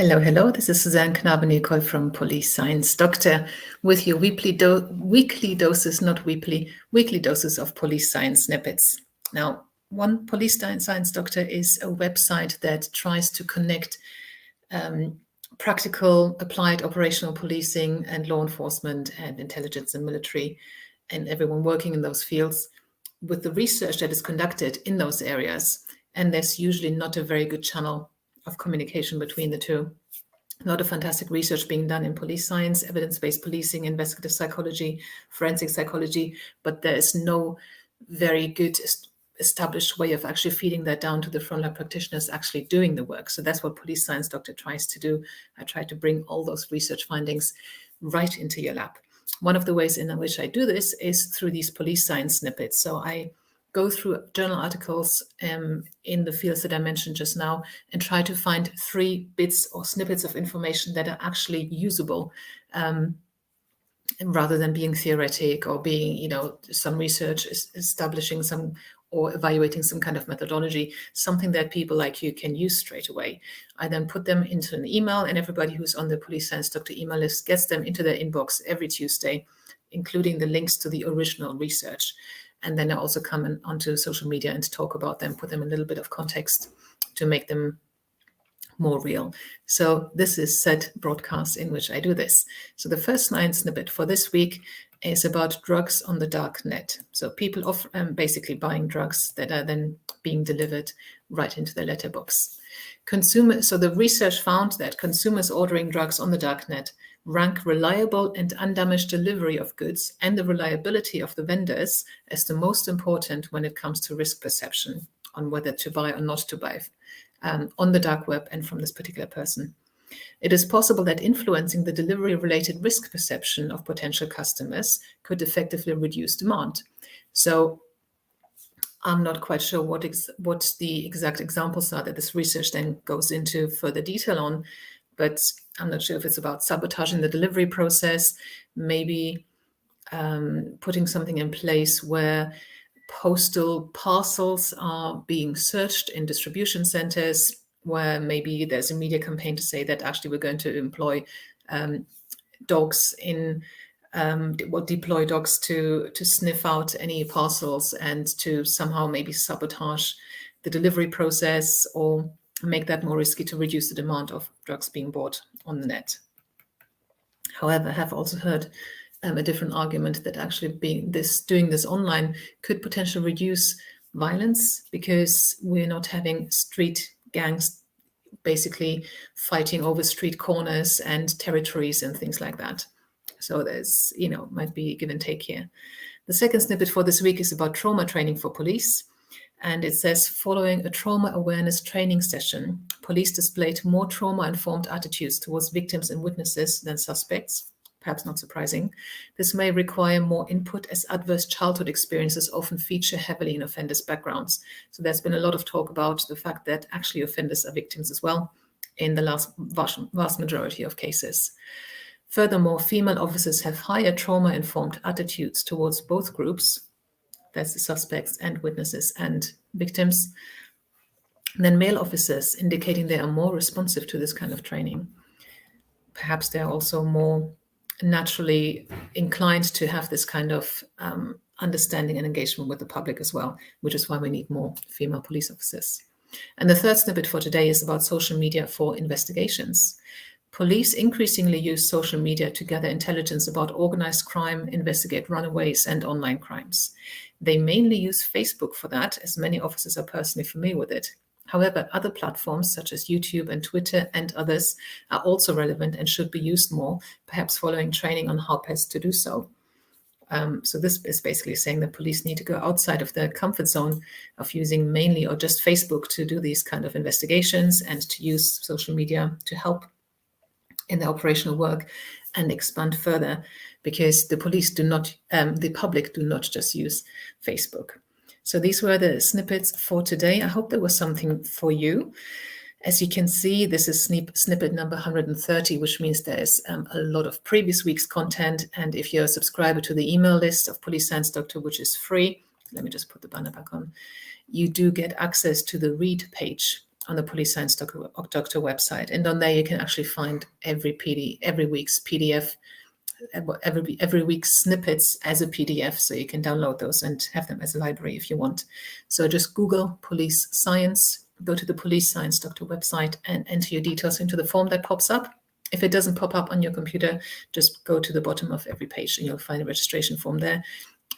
Hello, hello. This is Suzanne Knabe-Nicol from Police Science Doctor with your weekly doses, not weekly doses of police science snippets. Now, One Police Science Doctor is a website that tries to connect practical, applied operational policing and law enforcement and intelligence and military and everyone working in those fields with the research that is conducted in those areas. And there's usually not a very good channel of communication between the two. A lot of fantastic research being done in police science, evidence-based policing, investigative psychology, forensic psychology, but there is no very good established way of actually feeding that down to the frontline practitioners actually doing the work. So that's what Police Science Doctor tries to do. I try to bring all those research findings right into your lab. One of the ways in which I do this is through these police science snippets. So I go through journal articles in the fields that I mentioned just now and try to find 3 bits or snippets of information that are actually usable rather than being theoretic or being, some research is establishing some or evaluating some kind of methodology, something that people like you can use straight away. I then put them into an email, and everybody who's on the Police Science Doctor email list gets them into their inbox every Tuesday, including the links to the original research. And then I also come onto social media and talk about them, put them in a little bit of context to make them more real. So this is said broadcast in which I do this. So the first snippet for this week is about drugs on the dark net. So people basically buying drugs that are then being delivered right into their letterbox. So the research found that consumers ordering drugs on the dark net rank reliable and undamaged delivery of goods and the reliability of the vendors as the most important when it comes to risk perception on whether to buy or not to buy on the dark web and from this particular person. It is possible that influencing the delivery-related risk perception of potential customers could effectively reduce demand. So I'm not quite sure what the exact examples are that this research then goes into further detail on, but I'm not sure if it's about sabotaging the delivery process, maybe putting something in place where postal parcels are being searched in distribution centers, where maybe there's a media campaign to say that actually we're going to employ dogs deploy dogs to sniff out any parcels and to somehow maybe sabotage the delivery process or make that more risky to reduce the demand of drugs being bought on the net. However, I have also heard a different argument that actually doing this online could potentially reduce violence because we're not having street gangs basically fighting over street corners and territories and things like that. So there's, might be give and take here. The second snippet for this week is about trauma training for police. And it says, following a trauma awareness training session, police displayed more trauma-informed attitudes towards victims and witnesses than suspects. Perhaps not surprising. This may require more input as adverse childhood experiences often feature heavily in offenders' backgrounds. So there's been a lot of talk about the fact that actually offenders are victims as well in the vast majority of cases. Furthermore, female officers have higher trauma-informed attitudes towards both groups, that's the suspects and witnesses and victims, than male officers, indicating they are more responsive to this kind of training. Perhaps they're also more naturally inclined to have this kind of understanding and engagement with the public as well, which is why we need more female police officers. And the third snippet for today is about social media for investigations. Police increasingly use social media to gather intelligence about organized crime, investigate runaways, and online crimes. They mainly use Facebook for that, as many officers are personally familiar with it. However, other platforms such as YouTube and Twitter and others are also relevant and should be used more, perhaps following training on how best to do so. So this is basically saying that police need to go outside of their comfort zone of using mainly or just Facebook to do these kind of investigations and to use social media to help in their operational work and expand further, because the public do not just use Facebook. So these were the snippets for today. I hope there was something for you. As you can see, this is snippet number 130, which means there's a lot of previous week's content. And if you're a subscriber to the email list of Police Science Doctor, which is free, let me just put the banner back on, you do get access to the read page on the Police Science Doctor website. And on there, you can actually find every week's PDF, every week's snippets as a PDF. So you can download those and have them as a library if you want. So just Google Police Science, go to the Police Science Doctor website and enter your details into the form that pops up. If it doesn't pop up on your computer, just go to the bottom of every page and you'll find a registration form there.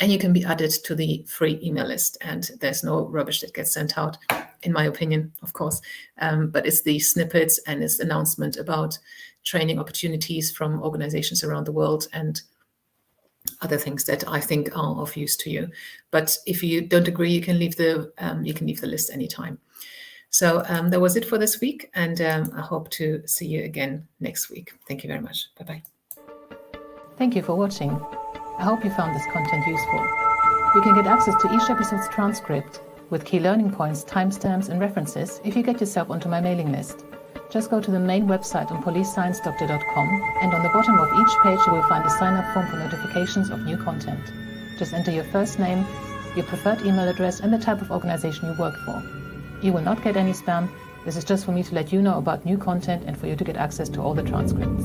And you can be added to the free email list. And there's no rubbish that gets sent out, in my opinion, of course. But it's the snippets and it's the announcement about training opportunities from organizations around the world and other things that I think are of use to you. But if you don't agree, you can leave the list anytime. So that was it for this week, and I hope to see you again next week. Thank you very much. Bye-bye. Thank you for watching. I hope you found this content useful. You can get access to each episode's transcript with key learning points, timestamps, and references if you get yourself onto my mailing list. Just go to the main website on policesciencedoctor.com, and on the bottom of each page you will find a sign-up form for notifications of new content. Just enter your first name, your preferred email address, and the type of organization you work for. You will not get any spam. This is just for me to let you know about new content and for you to get access to all the transcripts.